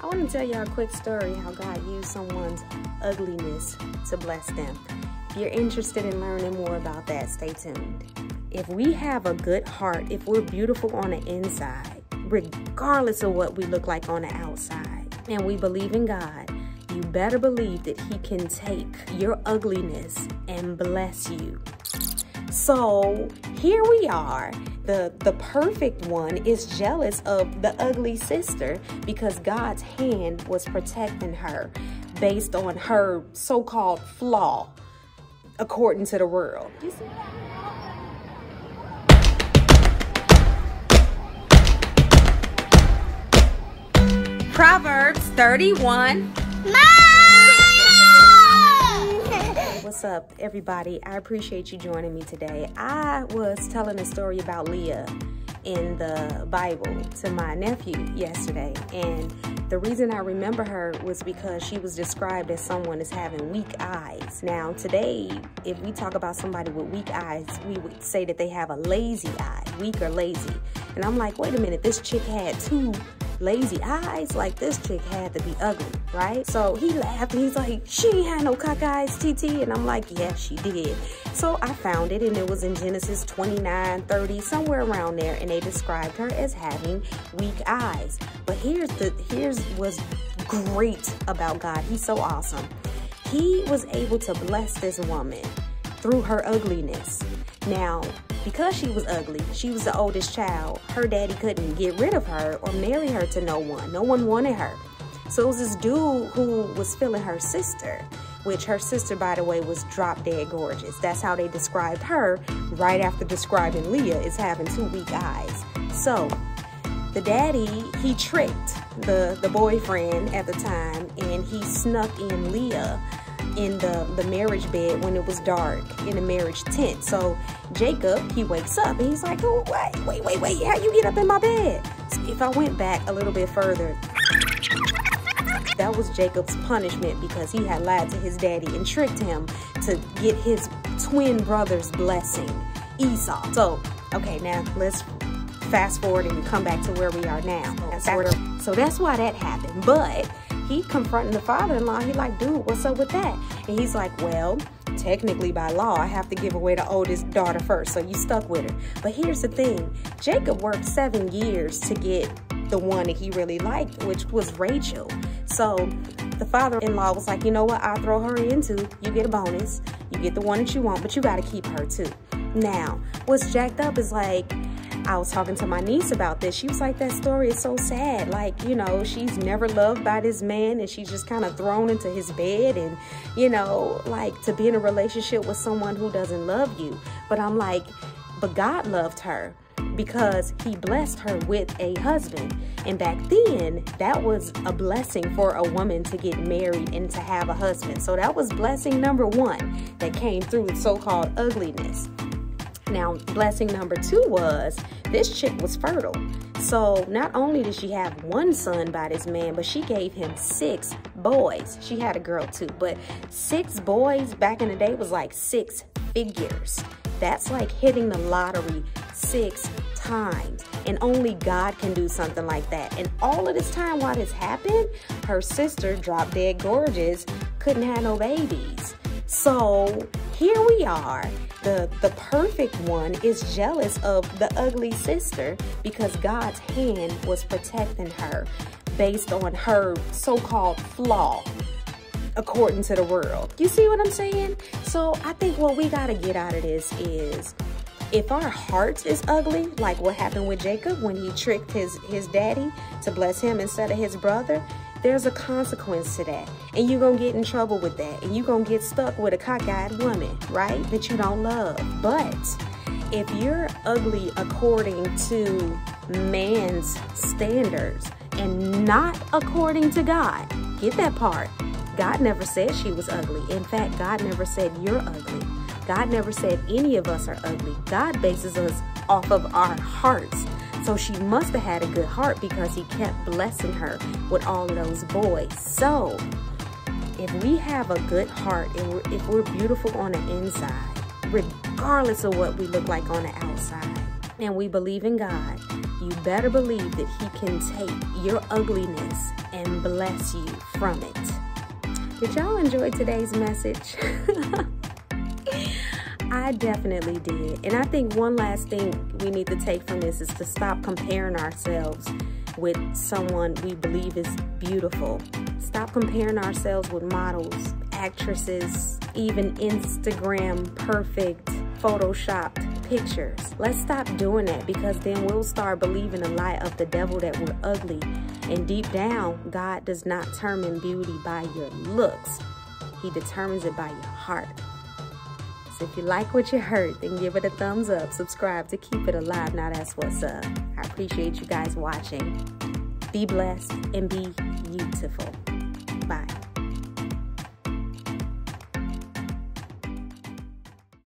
I want to tell y'all a quick story how God used someone's ugliness to bless them. If you're interested in learning more about that, stay tuned. If we have a good heart, if we're beautiful on the inside, regardless of what we look like on the outside, and we believe in God, you better believe that He can take your ugliness and bless you. So here we are. The perfect one is jealous of the ugly sister because God's hand was protecting her based on her so-called flaw, according to the world. You see that? Proverbs 31. What's up, everybody? I appreciate you joining me today. I was telling a story about Leah in the Bible to my nephew yesterday, and the reason I remember her was because she was described as someone as having weak eyes. Now today, if we talk about somebody with weak eyes, we would say that they have a lazy eye, weak or lazy. And I'm like, wait a minute, this chick had two lazy eyes? Like, this chick had to be ugly, right? So he laughed and he's like, she ain't had no cock eyes, TT. And I'm like, yeah, she did. So I found it, and it was in Genesis 29, 30, somewhere around there, and they described her as having weak eyes. But here's what's great about God. He's so awesome. He was able to bless this woman through her ugliness. Now, because she was ugly, she was the oldest child, her daddy couldn't get rid of her or marry her to no one. No one wanted her. So it was this dude who was feeling her sister, which her sister, by the way, was drop dead gorgeous. That's how they described her right after describing Leah as having two weak eyes. So the daddy, he tricked the boyfriend at the time, and he snuck in Leah in the marriage bed when it was dark, in the marriage tent. So Jacob, he wakes up and he's like, oh, wait, how you get up in my bed? So if I went back a little bit further, that was Jacob's punishment because he had lied to his daddy and tricked him to get his twin brother's blessing, Esau. So, okay, now let's fast forward and come back to where we are now. So that's why that happened. But he confronting the father-in-law. He like, dude, what's up with that? And he's like, well, technically by law, I have to give away the oldest daughter first. So you stuck with her. But here's the thing. Jacob worked 7 years to get the one that he really liked, which was Rachel. So the father-in-law was like, you know what? I'll throw her in too. You get a bonus. You get the one that you want, but you got to keep her too. Now, what's jacked up is like, I was talking to my niece about this. She was like, that story is so sad. Like, you know, she's never loved by this man and she's just kind of thrown into his bed, and, you know, like, to be in a relationship with someone who doesn't love you. But I'm like, but God loved her because He blessed her with a husband. And back then, that was a blessing for a woman to get married and to have a husband. So that was blessing number one that came through the so-called ugliness. Now, blessing number two was this chick was fertile. So not only did she have one son by this man, but she gave him 6 boys. She had a girl too, but 6 boys back in the day was like 6 figures. That's like hitting the lottery 6 times. And only God can do something like that. And all of this time while this happened, her sister, drop dead gorgeous, couldn't have no babies. So here we are. The perfect one is jealous of the ugly sister because God's hand was protecting her based on her so-called flaw, according to the world. You see what I'm saying? So I think what we got to get out of this is, if our heart is ugly, like what happened with Jacob when he tricked his daddy to bless him instead of his brother, there's a consequence to that. And you're going to get in trouble with that. And you're going to get stuck with a cockeyed woman, right? That you don't love. But if you're ugly according to man's standards and not according to God, get that part. God never said she was ugly. In fact, God never said you're ugly. God never said any of us are ugly. God bases us off of our hearts. So she must have had a good heart because He kept blessing her with all of those boys. So if we have a good heart and if we're beautiful on the inside, regardless of what we look like on the outside, and we believe in God, you better believe that he can take your ugliness and bless you from it. Did y'all enjoy today's message? I definitely did. And I think one last thing we need to take from this is to stop comparing ourselves with someone we believe is beautiful. Stop comparing ourselves with models, actresses, even Instagram perfect, photoshopped pictures. Let's stop doing that, because then we'll start believing the lie of the devil that we're ugly. And deep down, God does not determine beauty by your looks. He determines it by your heart. So if you like what you heard, then give it a thumbs up. Subscribe to keep it alive. Now that's what's up. I appreciate you guys watching. Be blessed and be beautiful.